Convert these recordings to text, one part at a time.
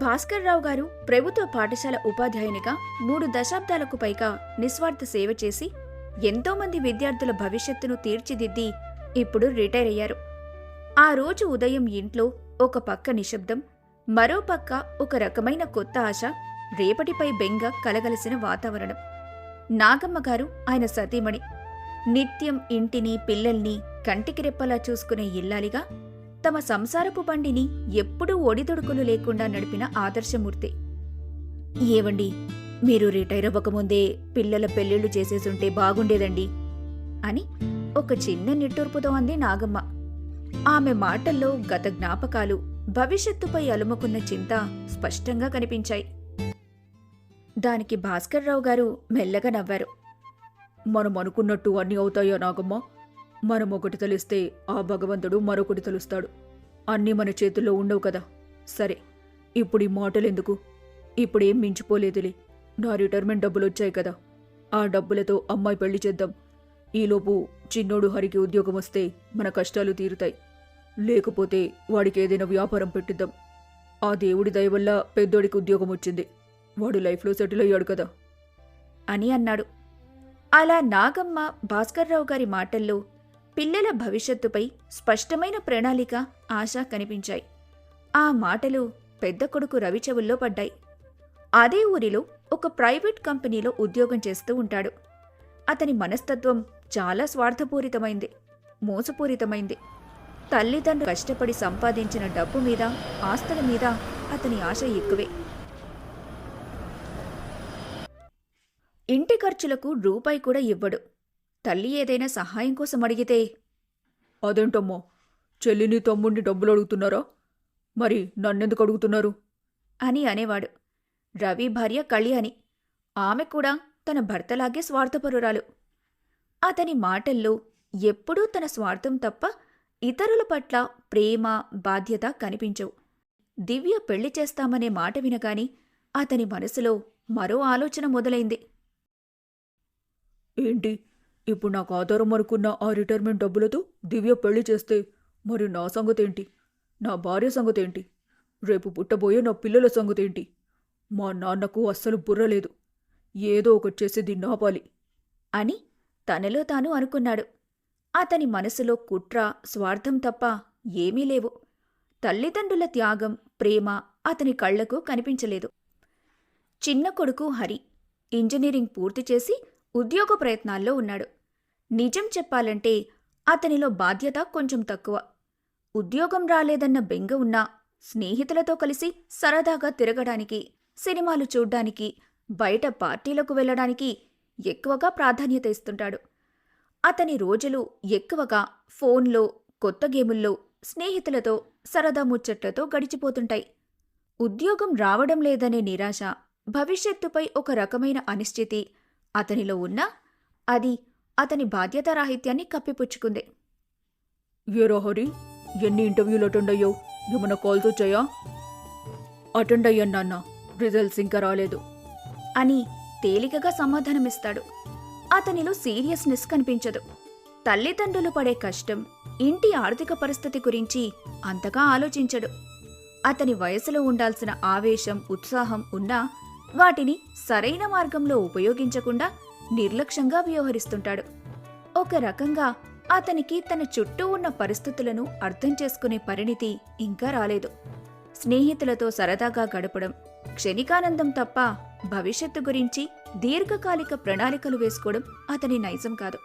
భాస్కర్రావు గారు ప్రభుత్వ పాఠశాల ఉపాధ్యాయునిగా 3 దశాబ్దాలకు పైగా నిస్వార్థ సేవ చేసి ఎంతోమంది విద్యార్థుల భవిష్యత్తును తీర్చిదిద్ది ఇప్పుడు రిటైర్ అయ్యారు. ఆ రోజు ఉదయం ఇంట్లో ఒక పక్క నిశ్శబ్దం, మరో పక్క ఒక రకమైన కొత్త ఆశ, రేపటిపై బెంగ కలగలిసిన వాతావరణం. నాగమ్మగారు ఆయన సతీమణి. నిత్యం ఇంటిని పిల్లల్ని కంటికి రెప్పలా చూసుకునే ఇల్లాలిగా తమ సంసారపు బండిని ఎప్పుడూ ఒడిదుడుకులు లేకుండా నడిపిన ఆదర్శమూర్తి. ఏవండి, మీరు రిటైర్ అవ్వకముందే పిల్లల పెళ్లిళ్లు చేసేసుంటే బాగుండేదండి అని ఒక చిన్న నిట్టూర్పుతో అంది నాగమ్మ. ఆమె మాటల్లో గత జ్ఞాపకాలు, భవిష్యత్తుపై అలుముకున్న చింత స్పష్టంగా కనిపించాయి. దానికి భాస్కర్రావు గారు మెల్లగా నవ్వారు. మనం అనుకున్నట్టు అన్నీ అవుతాయో నాగమ్మ? మనం ఒకటి తెలిస్తే ఆ భగవంతుడు మరొకటి తెలుస్తాడు. అన్నీ మన చేతుల్లో ఉండవు కదా. సరే, ఇప్పుడు ఈ మాటలెందుకు? ఇప్పుడేం మించిపోలేదులే. నా రిటైర్మెంట్ డబ్బులొచ్చాయి కదా, ఆ డబ్బులతో అమ్మాయి పెళ్లి చేద్దాం. ఈలోపు చిన్నోడు హరికి ఉద్యోగం వస్తే మన కష్టాలు తీరుతాయి. లేకపోతే వాడికి ఏదైనా వ్యాపారం పెట్టిద్దాం. ఆ దేవుడి దయ వల్ల పెద్దోడికి ఉద్యోగం వచ్చింది. వాడు లైఫ్లో సెటిల్ అయ్యాడు కదా అని అన్నాడు. అలా నాగమ్మ, భాస్కర్రావు గారి మాటల్లో పిల్లల భవిష్యత్తుపై స్పష్టమైన ప్రణాళిక, ఆశ కనిపించాయి. ఆ మాటలు పెద్ద కొడుకు రవి చెవుల్లో పడ్డాయి. అదే ఊరిలో ఒక ప్రైవేట్ కంపెనీలో ఉద్యోగం చేస్తూ ఉంటాడు. అతని మనస్తత్వం చాలా స్వార్థపూరితమైంది, మోసపూరితమైంది. తల్లిదండ్రులు కష్టపడి సంపాదించిన డబ్బు మీద, ఆస్తుల మీద అతని ఆశ ఎక్కువే. ఇంటి ఖర్చులకు రూపాయి కూడా ఇవ్వడు. తల్లి ఏదైనా సహాయం కోసం అడిగితే, అదేంటమ్మా, చెల్లిని తమ్ముడిని డబ్బులు అడుగుతున్నారా? మరి నన్నెందుకు అడుగుతున్నారు అని అనేవాడు. రవి భార్య కళ్యాణి. ఆమె కూడా తన భర్తలాగే స్వార్థపరురాలు. అతని మాటల్లో ఎప్పుడూ తన స్వార్థం తప్ప ఇతరుల పట్ల ప్రేమ, బాధ్యత కనిపించవు. దివ్య పెళ్లి చేస్తామనే మాట వినగాని అతని మనసులో మరో ఆలోచన మొదలైంది. ఏంటి, ఇప్పుడు నాకు ఆధారం అనుకున్న ఆ రిటైర్మెంట్ డబ్బులతో దివ్య పెళ్లి చేస్తే మరి నా సంగతేంటి? నా భార్య సంగతేంటి? రేపు పుట్టబోయే నా పిల్లల సంగతేంటి? మా నాన్నకు అస్సలు బుర్రలేదు. ఏదో ఒకటి చేసి దీన్ని ఆపాలి అని తనలో తాను అనుకున్నాడు. అతని మనసులో కుట్ర, స్వార్థం తప్ప ఏమీ లేవు. తల్లిదండ్రుల త్యాగం, ప్రేమ అతని కళ్లకు కనిపించలేదు. చిన్న కొడుకు హరి ఇంజనీరింగ్ పూర్తి చేసి ఉద్యోగ ప్రయత్నాల్లో ఉన్నాడు. నిజం చెప్పాలంటే అతనిలో బాధ్యత కొంచెం తక్కువ. ఉద్యోగం రాలేదన్న బెంగ ఉన్నా స్నేహితులతో కలిసి సరదాగా తిరగడానికి, సినిమాలు చూడ్డానికి, బయట పార్టీలకు వెళ్లడానికి ఎక్కువగా ప్రాధాన్యత ఇస్తుంటాడు. అతని రోజులు ఎక్కువగా ఫోన్లో, కొత్త గేముల్లో, స్నేహితులతో సరదా ముచ్చట్లతో గడిచిపోతుంటాయి. ఉద్యోగం రావడం లేదనే నిరాశ, భవిష్యత్తుపై ఒక రకమైన అనిశ్చితి అతనిలో ఉన్నా అది అతని బాధ్యతారాహిత్యాన్ని కప్పిపుచ్చుకుంది. ఏరా హరి, ఎన్ని ఇంటర్వ్యూలు అటెండ్ అయ్యావు? ఏమన్నా కాల్స్ వచ్చాయా? అటెండ్ అయ్యాను నాన్న, రిజల్ట్స్ ఇంకా రాలేదు అని తేలికగా సమాధానమిస్తాడు. అతనిలో సీరియస్నెస్ కనిపించదు. తల్లిదండ్రులు పడే కష్టం, ఇంటి ఆర్థిక పరిస్థితి గురించి అంతగా ఆలోచించడు. అతని వయసులో ఉండాల్సిన ఆవేశం, ఉత్సాహం ఉన్నా వాటిని సరైన మార్గంలో ఉపయోగించకుండా నిర్లక్ష్యంగా వ్యవహరిస్తుంటాడు. ఒక రకంగా అతనికి తన చుట్టూ ఉన్న పరిస్థితులను అర్థం చేసుకునే పరిణితి ఇంకా రాలేదు. స్నేహితులతో సరదాగా గడపడం, క్షణికానందం తప్ప భవిష్యత్తు గురించి దీర్ఘకాలిక ప్రణాళికలు వేసుకోవడం అతని నైజం కాదు.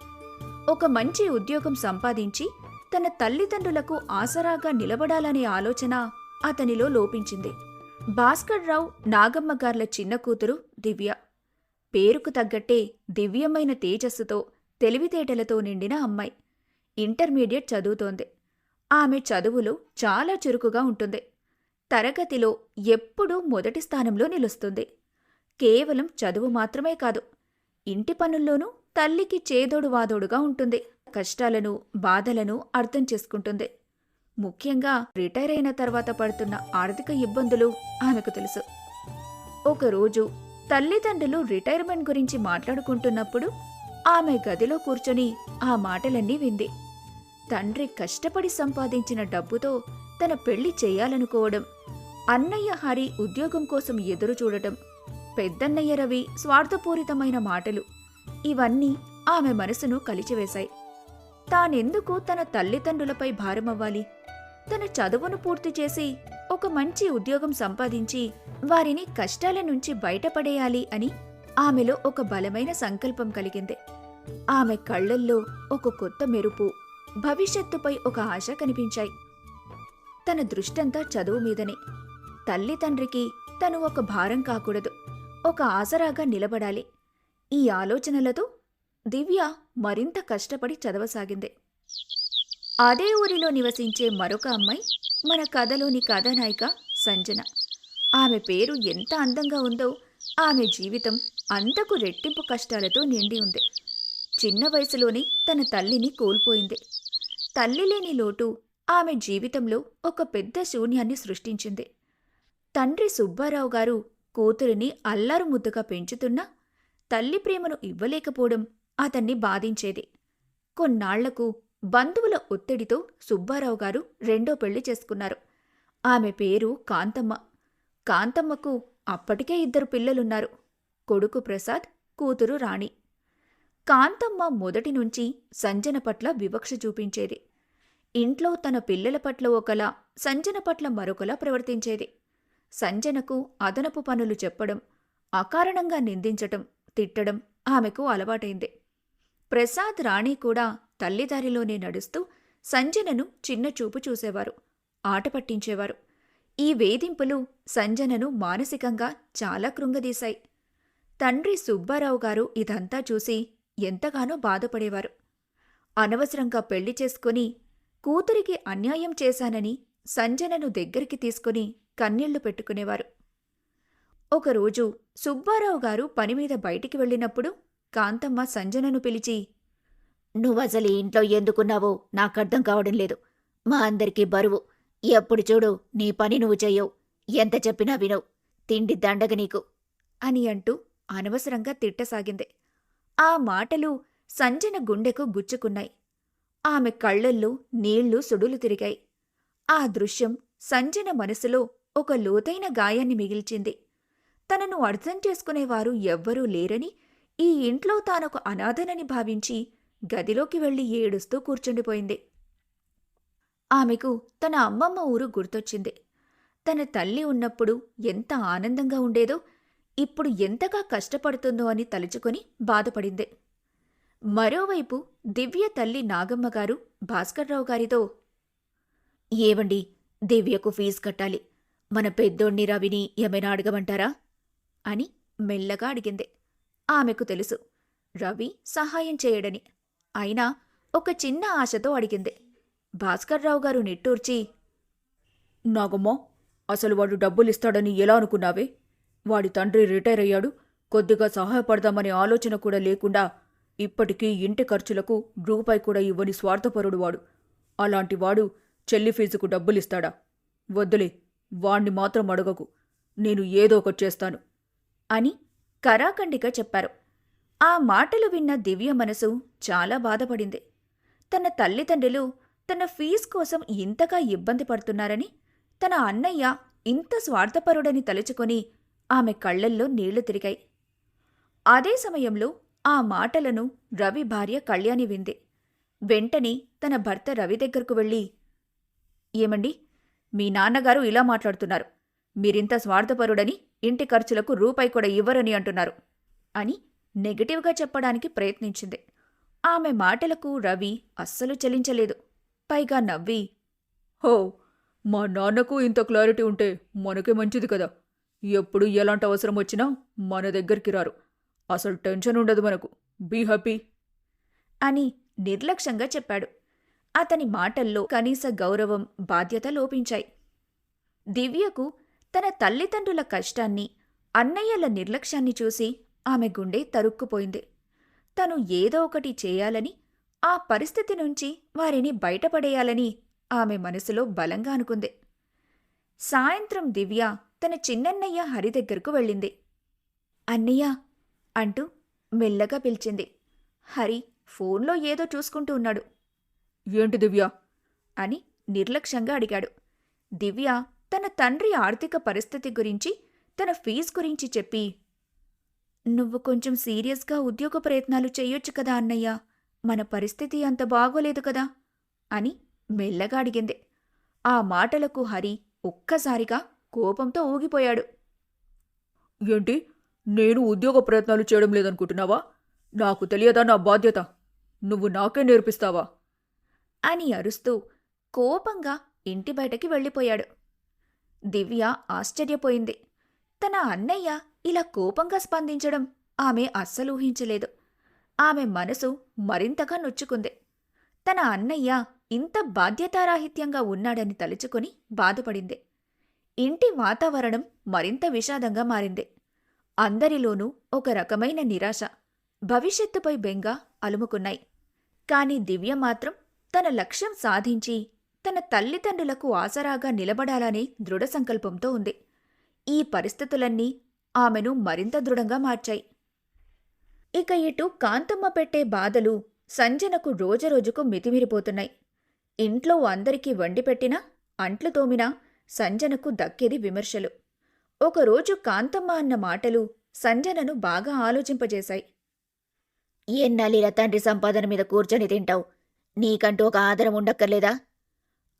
ఒక మంచి ఉద్యోగం సంపాదించి తన తల్లిదండ్రులకు ఆసరాగా నిలబడాలనే ఆలోచన అతనిలో లోపించింది. భాస్కర్రావు, నాగమ్మగార్ల చిన్న కూతురు దివ్య. పేరుకు తగ్గట్టే దివ్యమైన తేజస్సుతో, తెలివితేటలతో నిండిన అమ్మాయి. ఇంటర్మీడియట్ చదువుతోంది. ఆమె చదువులో చాలా చురుకుగా ఉంటుంది. తరగతిలో ఎప్పుడూ మొదటి స్థానంలో నిలుస్తుంది. కేవలం చదువు మాత్రమే కాదు, ఇంటి పనుల్లోనూ తల్లికి చేదోడు వాదోడుగా ఉంటుంది. కష్టాలను, బాధలను అర్థం చేసుకుంటుంది. ముఖ్యంగా రిటైర్ అయిన తర్వాత పడుతున్న ఆర్థిక ఇబ్బందులు ఆమెకు తెలుసు. ఒకరోజు తల్లిదండ్రులు రిటైర్మెంట్ గురించి మాట్లాడుకుంటున్నప్పుడు ఆమె గదిలో కూర్చొని ఆ మాటలన్నీ వింది. తండ్రి కష్టపడి సంపాదించిన డబ్బుతో తన పెళ్లి చెయ్యాలనుకోవడం, అన్నయ్య హరి ఉద్యోగం కోసం ఎదురు చూడటం, పెద్దన్నయ్య రవి స్వార్థపూరితమైన మాటలు ఇవన్నీ ఆమె మనసును కలిచివేశాయి. తానెందుకు తన తల్లిదండ్రులపై భారమవ్వాలి? తన చదువును పూర్తి చేసి ఒక మంచి ఉద్యోగం సంపాదించి వారిని కష్టాల నుంచి బయటపడేయాలి అని ఆమెలో ఒక బలమైన సంకల్పం కలిగింది. ఆమె కళ్ళల్లో ఒక కొత్త మెరుపు, భవిష్యత్తుపై ఒక ఆశ కనిపించాయి. తన దృష్టంతా చదువు మీదనే. తల్లి తండ్రికి తను ఒక భారం కాకూడదు, ఒక ఆసరాగా నిలబడాలి. ఈ ఆలోచనలతో దివ్య మరింత కష్టపడి చదవసాగింది. అదే ఊరిలో నివసించే మరొక అమ్మాయి మన కథలోని కథానాయిక సంజన. ఆమె పేరు ఎంత అందంగా ఉందో ఆమె జీవితం అంతకు రెట్టింపు కష్టాలతో నిండి ఉంది. చిన్న వయసులోనే తన తల్లిని కోల్పోయింది. తల్లి లేని లోటు ఆమె జీవితంలో ఒక పెద్ద శూన్యాన్ని సృష్టించింది. తండ్రి సుబ్బారావు గారు కూతురిని అల్లారు ముద్దుగా పెంచుతున్నా తల్లి ప్రేమను ఇవ్వలేకపోవడం అతన్ని బాధించేది. కొన్నాళ్లకు బంధువుల ఒత్తిడితో సుబ్బారావు గారు రెండో పెళ్లి చేసుకున్నారు. ఆమె పేరు కాంతమ్మ. కాంతమ్మకు అప్పటికే 2 పిల్లలున్నారు. కొడుకు ప్రసాద్, కూతురు రాణి. కాంతమ్మ మొదటి నుంచి సంజన పట్ల వివక్ష చూపించేది. ఇంట్లో తన పిల్లల పట్ల ఒకలా, సంజన పట్ల మరొకలా ప్రవర్తించేది. సంజనకు అదనపు పనులు చెప్పడం, అకారణంగా నిందించటం, తిట్టడం ఆమెకు అలవాటైంది. ప్రసాద్, రాణి కూడా తల్లిదారిలోనే నడుస్తూ సంజనను చిన్నచూపు చూసేవారు, ఆట పట్టించేవారు. ఈ వేధింపులు సంజనను మానసికంగా చాలా కృంగదీశాయి. తండ్రి సుబ్బారావు గారు ఇదంతా చూసి ఎంతగానో బాధపడేవారు. అనవసరంగా పెళ్లి చేసుకుని కూతురికి అన్యాయం చేశానని సంజనను దగ్గరికి తీసుకుని కన్నీళ్లు పెట్టుకునేవారు. ఒకరోజు సుబ్బారావు గారు పనిమీద బయటికి వెళ్ళినప్పుడు కాంతమ్మ సంజనను పిలిచి, "నువ్వసలు ఇంట్లో ఎందుకున్నావో నాకర్థం కావడం లేదు. మా అందరికీ బరువు. ఎప్పుడు చూడు నీ పని నువ్వు చెయ్యవు. ఎంత చెప్పినా వినవు. తిండి దండగ నీకు" అని అంటూ అనవసరంగా తిట్టసాగింది. ఆ మాటలు సంజన గుండెకు గుచ్చుకున్నాయి. ఆమె కళ్ళల్లో నీళ్లు సుడులు తిరిగాయి. ఆ దృశ్యం సంజన మనసులో ఒక లోతైన గాయాన్ని మిగిల్చింది. తనను అర్థం చేసుకునేవారు ఎవ్వరూ లేరని, ఈ ఇంట్లో తానొక అనాథనని భావించి గదిలోకి వెళ్లి ఏడుస్తూ కూర్చుండిపోయింది. ఆమెకు తన అమ్మమ్మ ఊరు గుర్తొచ్చింది. తన తల్లి ఉన్నప్పుడు ఎంత ఆనందంగా ఉండేదో, ఇప్పుడు ఎంతగా కష్టపడుతుందో అని తలుచుకొని బాధపడింది. మరోవైపు దివ్య తల్లి నాగమ్మగారు భాస్కర్రావు గారితో, "ఏవండి, దివ్యకు ఫీజు కట్టాలి. మన పెద్దోణ్ణి రవిని ఏమైనా అడగమంటారా?" అని మెల్లగా అడిగింది. ఆమెకు తెలుసు రవి సహాయం చేయడని. అయినా ఒక చిన్న ఆశతో అడిగింది. భాస్కర్రావు గారు నిట్టూర్చి, నాగమ్మ, అసలు వాడు డబ్బులిస్తాడని ఎలా అనుకున్నావే? వాడి తండ్రి రిటైర్ అయ్యాడు. కొద్దిగా సహాయపడదామనే ఆలోచన కూడా లేకుండా ఇప్పటికీ ఇంటి ఖర్చులకు రూపాయి కూడా ఇవ్వని స్వార్థపరుడు వాడు. అలాంటి వాడు చెల్లి ఫీజుకు డబ్బులిస్తాడా? వద్దులే, వాణ్ణి మాత్రం అడగకు. నేను ఏదో ఒకటి చేస్తాను అని కరాఖండిగా చెప్పారు. ఆ మాటలు విన్న దివ్య మనసు చాలా బాధపడింది. తన తల్లిదండ్రులు తన ఫీజు కోసం ఇంతగా ఇబ్బంది పడుతున్నారని, తన అన్నయ్య ఇంత స్వార్థపరుడని తలుచుకొని ఆమె కళ్లల్లో నీళ్లు తిరిగాయి. అదే సమయంలో ఆ మాటలను రవి భార్య కళ్యాణి వింది. వెంటనే తన భర్త రవి దగ్గరకు వెళ్ళి, "ఏమండి, మీ నాన్నగారు ఇలా మాట్లాడుతున్నారు. మీరింత స్వార్థపరుడని, ఇంటి ఖర్చులకు రూపాయి కూడా ఇవ్వరని అంటున్నారు" అని నెగటివ్గా చెప్పడానికి ప్రయత్నించింది. ఆమె మాటలకు రవి అస్సలు చలించలేదు. పైగా నవ్వి, "హో, మా నాన్నకు ఇంత క్లారిటీ ఉంటే మనకే మంచిది కదా. ఎప్పుడు ఎలాంటి అవసరం వచ్చినా మన దగ్గరికి రారు. అసలు టెన్షన్ ఉండదు మనకు. బీ హ్యాపీ" అని నిర్లక్ష్యంగా చెప్పాడు. అతని మాటల్లో కనీస గౌరవం, బాధ్యత లోపించాయి. దివ్యకు తన తల్లిదండ్రుల కష్టాన్ని, అన్నయ్యల నిర్లక్ష్యాన్ని చూసి ఆమె గుండె తరుక్కుపోయింది. తను ఏదో ఒకటి చేయాలని, ఆ పరిస్థితి నుంచి వారిని బయటపడేయాలని ఆమె మనసులో బలంగా అనుకుంది. సాయంత్రం దివ్య తన చిన్నన్నయ్య హరి దగ్గరకు వెళ్ళింది. "అన్నయ్య" అంటూ మెల్లగా పిలిచింది. హరి ఫోన్లో ఏదో చూసుకుంటూ ఉన్నాడు. "ఏంటి దివ్య?" అని నిర్లక్ష్యంగా అడిగాడు. దివ్య తన తన తండ్రి ఆర్థిక పరిస్థితి గురించి, తన ఫీజు గురించి చెప్పి, "నువ్వు కొంచెం సీరియస్గా ఉద్యోగ ప్రయత్నాలు చెయ్యొచ్చు కదా అన్నయ్య, మన పరిస్థితి అంత బాగోలేదు కదా" అని మెల్లగా అడిగింది. ఆ మాటలకు హరి ఒక్కసారిగా కోపంతో ఊగిపోయాడు. ఏంటి, నేను ఉద్యోగ ప్రయత్నాలు చేయడం లేదనుకుంటున్నావా? నాకు తెలియదా నా బాధ్యత? నువ్వు నాకే నేర్పిస్తావా? అని అరుస్తూ కోపంగా ఇంటి బయటకి వెళ్ళిపోయాడు. దివ్య ఆశ్చర్యపోయింది. తన అన్నయ్య ఇలా కోపంగా స్పందించడం ఆమె అస్సలు ఊహించలేదు. ఆమె మనసు మరింతగా నొచ్చుకుంది. తన అన్నయ్య ఇంత బాధ్యతారాహిత్యంగా ఉన్నాడని తలుచుకొని బాధపడింది. ఇంటి వాతావరణం మరింత విషాదంగా మారింది. అందరిలోనూ ఒక రకమైన నిరాశ, భవిష్యత్తుపై బెంగ అలుముకున్నాయి. కాని దివ్య మాత్రం తన లక్ష్యం సాధించి తన తల్లిదండ్రులకు ఆసరాగా నిలబడాలనే దృఢ సంకల్పంతో ఉంది. ఈ పరిస్థితులన్నీ ఆమెను మరింత దృఢంగా మార్చాయి. ఇక ఇటు కాంతమ్మ పెట్టే బాధలు సంజనకు రోజురోజుకు మితిమిరిపోతున్నాయి. ఇంట్లో అందరికీ వండిపెట్టినా, అంట్లు తోమినా సంజనకు దక్కేది విమర్శలు. ఒకరోజు కాంతమ్మ అన్న మాటలు సంజనను బాగా ఆలోచింపజేశాయి. "ఎన్నాళ్ళిలా తండ్రి సంపాదన మీద కూర్చొని తింటావు? నీకంటూ ఒక ఆధారం ఉండక్కర్లేదా?"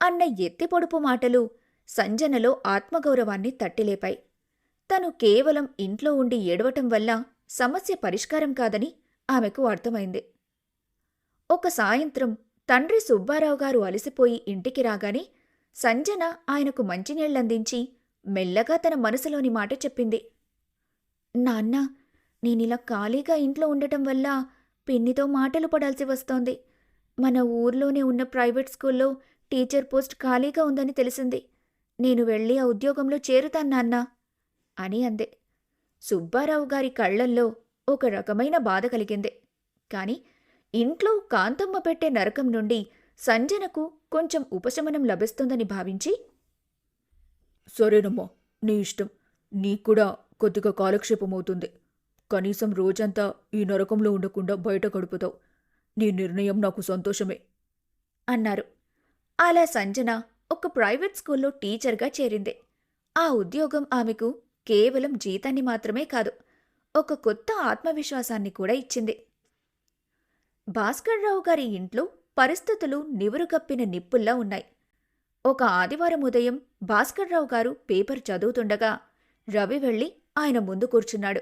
అన్న ఎత్తిపొడుపు మాటలు సంజనలో ఆత్మగౌరవాన్ని తట్టిలేపాయి. తను కేవలం ఇంట్లో ఉండి ఏడవటం వల్ల సమస్య పరిష్కారం కాదని ఆమెకు అర్థమైంది. ఒక సాయంత్రం తండ్రి సుబ్బారావు గారు అలసిపోయి ఇంటికి రాగానే సంజన ఆయనకు మంచినీళ్లందించి మెల్లగా తన మనసులోని మాట చెప్పింది. "నాన్నా, నేనిలా ఖాళీగా ఇంట్లో ఉండటం వల్ల పిన్నితో మాటలు పడాల్సి వస్తోంది. మన ఊర్లోనే ఉన్న ప్రైవేట్ స్కూల్లో టీచర్ పోస్ట్ ఖాళీగా ఉందని తెలిసింది. నేను వెళ్ళి ఆ ఉద్యోగంలో చేరుతాను నాన్నా" అని అంది. సుబ్బారావు గారి కళ్లల్లో ఒక రకమైన బాధ కలిగింది. కాని ఇంట్లో కాంతమ్మ పెట్టే నరకం నుండి సంజనకు కొంచెం ఉపశమనం లభిస్తుందని భావించి, సరేనమ్మా, నీ ఇష్టం. నీకూడా కొద్దిగా కాలక్షేపమవుతుంది. కనీసం రోజంతా ఈ నరకంలో ఉండకుండా బయట గడుపుతావు. నీ నిర్ణయం నాకు సంతోషమే అన్నారు. అలా సంజన ఒక ప్రైవేట్ స్కూల్లో టీచర్గా చేరింది. ఆ ఉద్యోగం ఆమెకు కేవలం జీతాన్ని మాత్రమే కాదు, ఒక కొత్త ఆత్మవిశ్వాసాన్ని కూడా ఇచ్చింది. భాస్కర్రావు గారి ఇంట్లో పరిస్థితులు నివురుగప్పిన నిప్పుల్లా ఉన్నాయి. ఒక ఆదివారం ఉదయం భాస్కర్రావు గారు పేపర్ చదువుతుండగా రవి వెళ్ళి ఆయన ముందు కూర్చున్నాడు.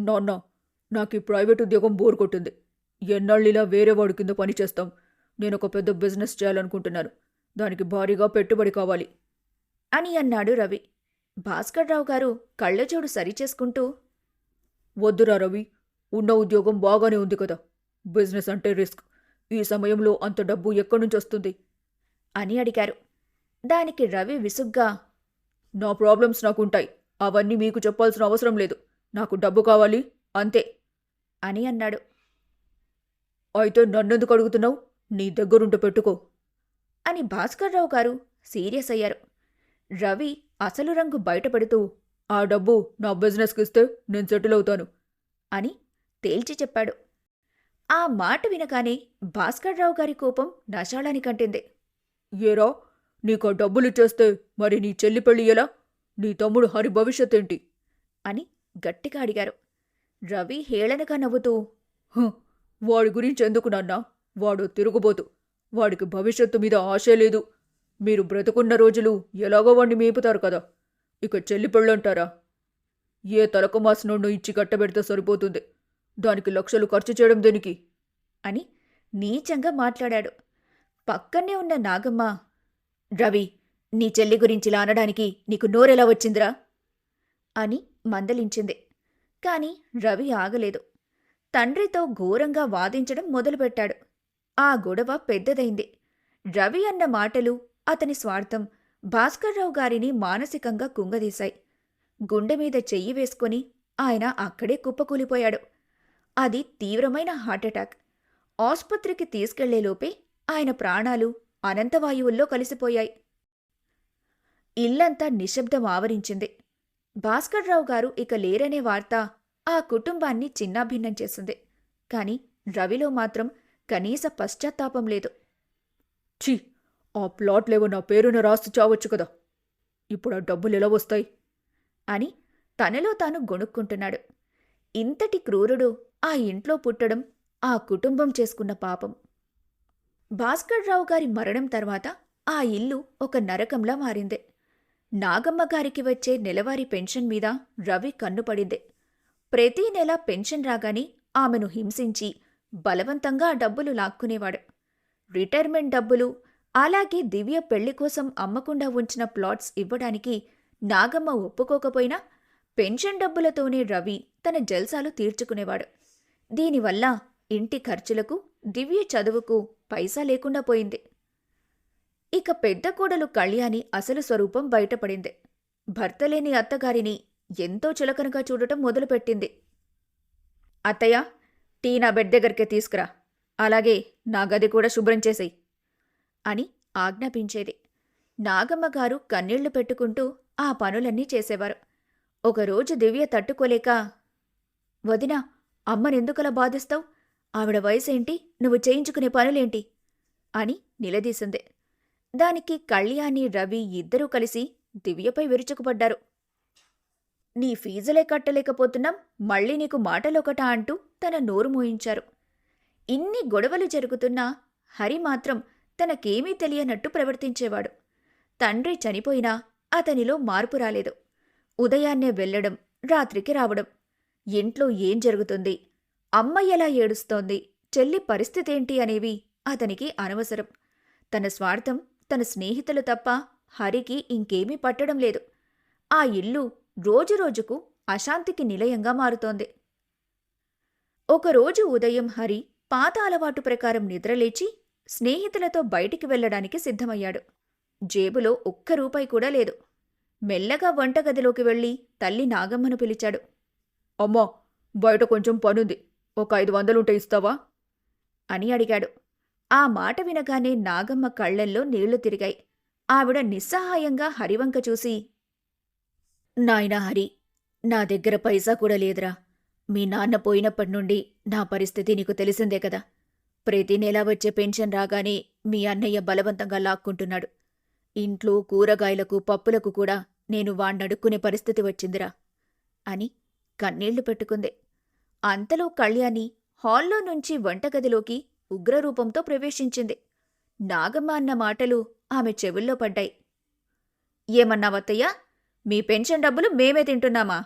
"నాన్న, నాకీ ప్రైవేట్ ఉద్యోగం బోర్ కొట్టింది. ఎన్నాళ్ళిలా వేరేవాడి కింద పనిచేస్తాం. నేనొక పెద్ద బిజినెస్ చేయాలనుకుంటున్నాను. దానికి భారీగా పెట్టుబడి కావాలి" అని అన్నాడు రవి. భాస్కర్రావు గారు కళ్ళజోడు సరిచేసుకుంటూ, "వద్దురా రవి, ఉన్న ఉద్యోగం బాగానే ఉంది కదా. బిజినెస్ అంటే రిస్క్. ఈ సమయంలో అంత డబ్బు ఎక్కడ్నుంచొస్తుంది" అని అడిగారు. దానికి రవి విసుగ్గా, "నా ప్రాబ్లమ్స్ నాకుంటాయి. అవన్నీ మీకు చెప్పాల్సిన అవసరం లేదు. నాకు డబ్బు కావాలి, అంతే" అని అన్నాడు. "అయితే నన్నెందుకు అడుగుతున్నావు? నీ దగ్గరుంటే పెట్టుకో" అని భాస్కర్రావు గారు సీరియస్ అయ్యారు. రవి అసలు రంగు బయటపెడుతూ, "ఆ డబ్బు నా బిజినెస్కిస్తే నేను సెటిల్ అవుతాను" అని తేల్చి చెప్పాడు. ఆ మాట వినగానే భాస్కర్రావు గారి కోపం నశాళానికంటింది. "ఏరా, నీకు ఆ డబ్బులిచ్చేస్తే మరి నీ చెల్లి పెళ్ళి ఎలా? నీ తమ్ముడు హరి భవిష్యత్ ఏంటి?" అని గట్టిగా అడిగారు. రవి హేళనగా నవ్వుతూ, వాడి గురించి ఎందుకు నాన్నా? వాడు తిరుగుబోతు. వాడికి భవిష్యత్తు మీద ఆశే లేదు. మీరు బ్రతుకున్న రోజులు ఎలాగో వాణ్ణి మేపుతారు కదా. ఇక చెల్లి పెళ్ళంటారా? ఏ తలకమాసినోడ్ను ఇచ్చి కట్టబెడితే సరిపోతుంది. దానికి లక్షలు ఖర్చు చేయడం దేనికి? అని నీచంగా మాట్లాడాడు. పక్కనే ఉన్న నాగమ్మ, "రవి, నీ చెల్లి గురించిలా అనడానికి నీకు నోరెలా వచ్చిందిరా?" అని మందలించింది. కాని రవి ఆగలేదు. తండ్రితో ఘోరంగా వాదించడం మొదలుపెట్టాడు. ఆ గొడవ పెద్దదైంది. రవి అన్న మాటలు, అతని స్వార్థం భాస్కర్రావు గారిని మానసికంగా కుంగదీశాయి. గుండెమీద చెయ్యి వేసుకొని ఆయన అక్కడే కుప్పకూలిపోయాడు. అది తీవ్రమైన హార్ట్అటాక్. ఆస్పత్రికి తీసుకెళ్లేలోపే ఆయన ప్రాణాలు అనంతవాయువుల్లో కలిసిపోయాయి. ఇల్లంతా నిశ్శబ్దం ఆవరించింది. భాస్కర్రావు గారు ఇక లేరనే వార్త ఆ కుటుంబాన్ని చిన్నాభిన్నం చేసింది. కాని రవిలో మాత్రం కనీస పశ్చాత్తాపం లేదు. ఛీ, ఆ ప్లాట్లేవో నా పేరున రాసి చావచ్చు కదా. ఇప్పుడు ఆ డబ్బులు ఎలా వస్తాయి? అని తనలో తాను గొణుక్కుంటున్నాడు. ఇంతటి క్రూరుడు ఆ ఇంట్లో పుట్టడం ఆ కుటుంబం చేసుకున్న పాపం. భాస్కర్రావు గారి మరణం తర్వాత ఆ ఇల్లు ఒక నరకంలా మారింది. నాగమ్మ గారికి వచ్చే నెలవారీ పెన్షన్ మీద రవి కన్నుపడింది. ప్రతీ నెల పెన్షన్ రాగానే ఆమెను హింసించి బలవంతంగా ఆ డబ్బులు లాక్కునేవాడు. రిటైర్మెంట్ డబ్బులు, అలాగే దివ్య పెళ్లి కోసం అమ్మకుండా ఉంచిన ప్లాట్స్ ఇవ్వడానికి నాగమ్మ ఒప్పుకోకపోయినా పెన్షన్ డబ్బులతోనే రవి తన జల్సాలు తీర్చుకునేవాడు. దీనివల్ల ఇంటి ఖర్చులకు, దివ్య చదువుకు పైసా లేకుండా పోయింది. ఇక పెద్ద కోడలు కళ్యాణి అసలు స్వరూపం బయటపడింది. భర్తలేని అత్తగారిని ఎంతో చులకనగా చూడటం మొదలుపెట్టింది. అత్తయ్య, టీ నా బెడ్ దగ్గరికే తీసుకురా, అలాగే నా గది కూడా శుభ్రం చేసేయి అని ఆజ్ఞాపించేది. నాగమ్మగారు కన్నీళ్లు పెట్టుకుంటూ ఆ పనులన్నీ చేసేవారు. ఒకరోజు దివ్య తట్టుకోలేక, వదినా, అమ్మనెందుకలా బాధిస్తావు? ఆవిడ వయసేంటి, నువ్వు చేయించుకునే పనులేంటి అని నిలదీసింది. దానికి కళ్యాణి, రవి ఇద్దరూ కలిసి దివ్యపై విరుచుకుపడ్డారు. నీ ఫీజులే కట్టలేకపోతున్నాం, మళ్ళీ నీకు మాటలొకటా అంటూ తన నోరు మూయించారు. ఇన్ని గొడవలు జరుగుతున్నా హరి మాత్రం తనకేమీ తెలియనట్టు ప్రవర్తించేవాడు. తండ్రి చనిపోయినా అతనిలో మార్పు రాలేదు. ఉదయాన్నే వెళ్లడం, రాత్రికి రావడం. ఇంట్లో ఏం జరుగుతుంది, అమ్మ ఎలా ఏడుస్తోంది, చెల్లి పరిస్థితేంటి అనేవి అతనికి అనవసరం. తన స్వార్థం, తన స్నేహితులు తప్ప హరికి ఇంకేమీ పట్టడం లేదు. ఆ ఇల్లు రోజురోజుకు అశాంతికి నిలయంగా మారుతోంది. ఒకరోజు ఉదయం హరి పాత అలవాటు ప్రకారం నిద్రలేచి స్నేహితులతో బయటికి వెళ్లడానికి సిద్ధమయ్యాడు. జేబులో ఒక్క రూపాయి కూడా లేదు. మెల్లగా వంటగదిలోకి వెళ్లి తల్లి నాగమ్మను పిలిచాడు. అమ్మా, బయట కొంచెం పనుంది, ఒక 500 ఇస్తావా అని అడిగాడు. ఆ మాట వినగానే నాగమ్మ కళ్లల్లో నీళ్లు తిరిగాయి. ఆవిడ నిస్సహాయంగా హరివంక చూసి, నాయనా హరి, నా దగ్గర పైసా కూడా లేదురా. మీ నాన్న పోయినప్పటినుండి నా పరిస్థితి నీకు తెలిసిందే కదా. ప్రతి నెలా వచ్చే పెన్షన్ రాగానే మీ అన్నయ్య బలవంతంగా లాక్కుంటున్నాడు. ఇంట్లో కూరగాయలకు, పప్పులకు కూడా నేను వాణ్ణడుక్కునే పరిస్థితి వచ్చిందిరా అని కన్నీళ్లు పెట్టుకుంది. అంతలో కళ్యాణి హాల్లో నుంచి వంటగదిలోకి ఉగ్రరూపంతో ప్రవేశించింది. నాగమ్మ అన్న మాటలు ఆమె చెవుల్లో పడ్డాయి. ఏమన్నావత్తయ్యా? మీ పెన్షన్ డబ్బులు మేమే తింటున్నామా?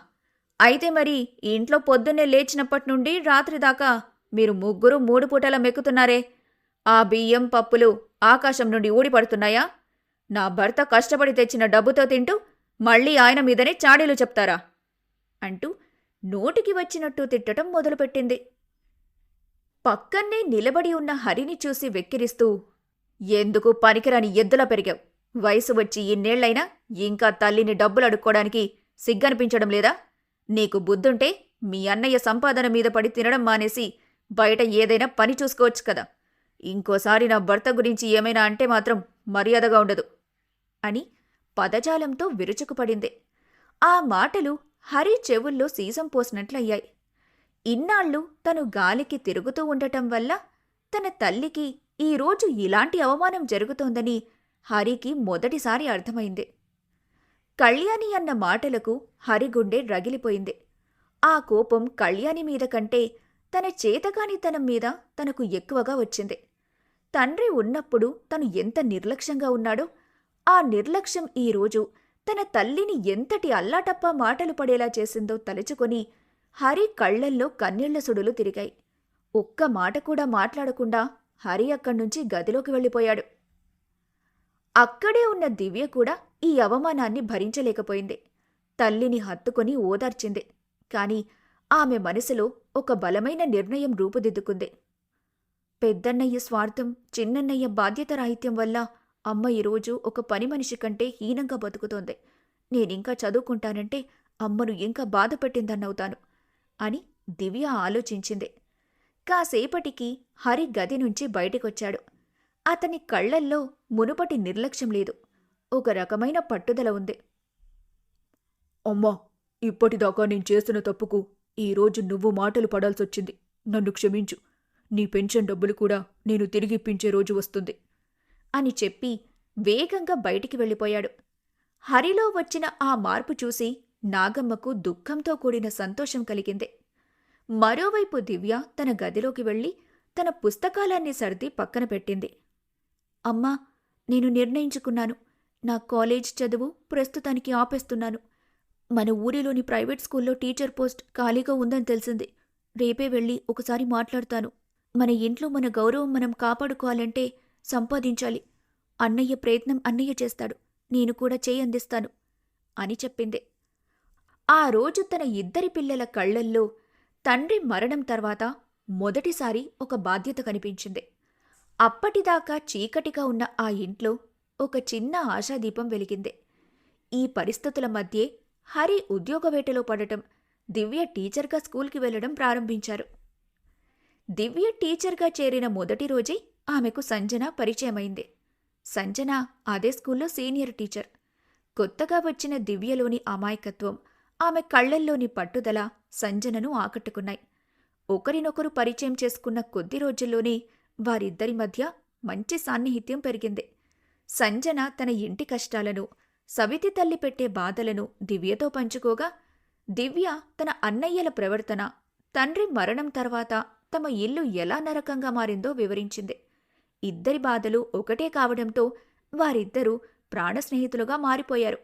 అయితే మరి ఇంట్లో పొద్దున్నే లేచినప్పటినుండి రాత్రి దాకా మీరు ముగ్గురు 3 పూటలా మెక్కుతున్నారే, ఆ బియ్యం, పప్పులు ఆకాశం నుండి ఊడిపడుతున్నాయా? నా భర్త కష్టపడి తెచ్చిన డబ్బుతో తింటూ మళ్ళీ ఆయన మీదనే చాడీలు చెప్తారా అంటూ నోటికి వచ్చినట్టు తిట్టటం మొదలుపెట్టింది. పక్కన్నే నిలబడి ఉన్న హరిని చూసి వెక్కిరిస్తూ, ఎందుకు పనికిరాని ఎద్దులా పెరిగావు? వయసు వచ్చి ఇన్నేళ్లైనా ఇంకా తల్లిని డబ్బులు అడుక్కోడానికి సిగ్గనిపించడం లేదా? నీకు బుద్ధుంటే మీ అన్నయ్య సంపాదన మీద పడి తినడం మానేసి బయట ఏదైనా పని చూసుకోవచ్చు కదా. ఇంకోసారి నా భర్త గురించి ఏమైనా అంటే మాత్రం మర్యాదగా ఉండదు అని పదజాలంతో విరుచుకుపడింది. ఆ మాటలు హరి చెవుల్లో సీసం పోసినట్లయ్యాయి. ఇన్నాళ్ళు తను గాలికి తిరుగుతూ ఉండటం వల్ల తన తల్లికి ఈరోజు ఇలాంటి అవమానం జరుగుతోందని హరికి మొదటిసారి అర్థమైంది. కళ్యాణి అన్న మాటలకు హరి గుండె రగిలిపోయింది. ఆ కోపం కళ్యాణి మీద కంటే తన చేతకానితనం మీద తనకు ఎక్కువగా వచ్చింది. తండ్రి ఉన్నప్పుడు తను ఎంత నిర్లక్ష్యంగా ఉన్నాడో, ఆ నిర్లక్ష్యం ఈరోజు తన తల్లిని ఎంతటి అల్లాటప్పా మాటలు పడేలా చేసిందో తలుచుకొని హరి కళ్లల్లో కన్నీళ్ల సుడులు తిరిగాయి. ఒక్క మాట కూడా మాట్లాడకుండా హరి అక్కడ్నుంచి గదిలోకి వెళ్ళిపోయాడు. అక్కడే ఉన్న దివ్య కూడా ఈ అవమానాన్ని భరించలేకపోయింది. తల్లిని హత్తుకొని ఓదార్చింది. కాని ఆమె మనసులో ఒక బలమైన నిర్ణయం రూపుదిద్దుకుంది. పెద్దన్నయ్య స్వార్థం, చిన్నన్నయ్య బాధ్యతారాహిత్యం వల్ల అమ్మ ఈరోజు ఒక పని మనిషి కంటే హీనంగా బతుకుతోంది. నేనింకా చదువుకుంటానంటే అమ్మను ఇంకా బాధపెట్టిందన్నవుతాను అని దివ్య ఆలోచించింది. కాసేపటికి హరి గది నుంచి బయటికొచ్చాడు. అతని కళ్లల్లో మునుపటి నిర్లక్ష్యం లేదు, ఒక రకమైన పట్టుదల ఉంది. అమ్మా, ఇప్పటిదాకా నేను చేసిన తప్పుకు ఈరోజు నువ్వు మాటలు పడాల్సొచ్చింది. నన్ను క్షమించు. నీ పెన్షన్ డబ్బులు కూడా నేను తిరిగిప్పించే రోజు వస్తుంది అని చెప్పి వేగంగా బయటికి వెళ్ళిపోయాడు. హరిలో వచ్చిన ఆ మార్పు చూసి నాగమ్మకు దుఃఖంతో కూడిన సంతోషం కలిగింది. మరోవైపు దివ్య తన గదిలోకి వెళ్లి తన పుస్తకాలన్నీ సర్ది పక్కన పెట్టింది. అమ్మా, నేను నిర్ణయించుకున్నాను. నా కాలేజ్ చదువు ప్రస్తుతానికి ఆపేస్తున్నాను. మన ఊరిలోని ప్రైవేట్ స్కూల్లో టీచర్ పోస్ట్ ఖాళీగా ఉందని తెలిసింది. రేపే వెళ్ళి ఒకసారి మాట్లాడతాను. మన ఇంట్లో మన గౌరవం మనం కాపాడుకోవాలంటే సంపాదించాలి. అన్నయ్య ప్రయత్నం అన్నయ్య చేస్తాడు, నేను కూడా చేయి అందిస్తాను అని చెప్పింది. ఆ రోజు తన ఇద్దరి పిల్లల కళ్లల్లో తండ్రి మరణం తర్వాత మొదటిసారి ఒక బాధ్యత కనిపించింది. అప్పటిదాకా చీకటిగా ఉన్న ఆ ఇంట్లో ఒక చిన్న ఆశాదీపం వెలిగింది. ఈ పరిస్థితుల మధ్యే హరి ఉద్యోగవేటలో పడటం, దివ్య టీచర్గా స్కూల్కి వెళ్లడం ప్రారంభించారు. దివ్య టీచర్గా చేరిన మొదటి రోజే ఆమెకు సంజన పరిచయమైంది. సంజన అదే స్కూల్లో సీనియర్ టీచర్. కొత్తగా వచ్చిన దివ్యలోని అమాయకత్వం, ఆమె కళ్లల్లోని పట్టుదల సంజనను ఆకట్టుకున్నాయి. ఒకరినొకరు పరిచయం చేసుకున్న కొద్ది రోజుల్లోనే వారిద్దరి మధ్య మంచి సాన్నిహిత్యం పెరిగింది. సంజన తన ఇంటి కష్టాలను, సవితి తల్లి పెట్టే బాధలను దివ్యతో పంచుకోగా, దివ్య తన అన్నయ్యల ప్రవర్తన, తండ్రి మరణం తర్వాత తమ ఇల్లు ఎలా నరకంగా మారిందో వివరించింది. ఇద్దరి బాధలు ఒకటే కావడంతో వారిద్దరూ ప్రాణ స్నేహితులుగా మారిపోయారు.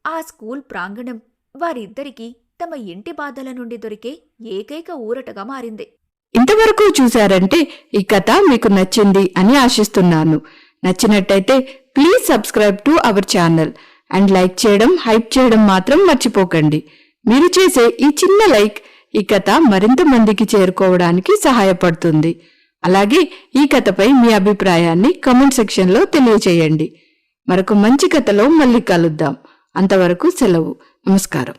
ఆ స్కూల్ ప్రాంగణం వారిద్దరికీ తమ ఇంటి బాధల నుండి దొరికే ఏకైక ఊరటగా మారింది. ఇంతవరకు చూశారంటే ఈ కథ మీకు నచ్చింది అని ఆశిస్తున్నాను. నచ్చినట్టయితే please subscribe to our channel and like చేయడం, హైప్ చేయడం మాత్రం మర్చిపోకండి. మీరు చేసే ఈ చిన్న లైక్ ఈ కథ మరింత మందికి చేరుకోవడానికి సహాయపడుతుంది. అలాగే ఈ కథపై మీ అభిప్రాయాన్ని కామెంట్ సెక్షన్లో తెలియచేయండి. మరొక మంచి కథలో మళ్ళీ కలుద్దాం. అంతవరకు సెలవు. నమస్కారం.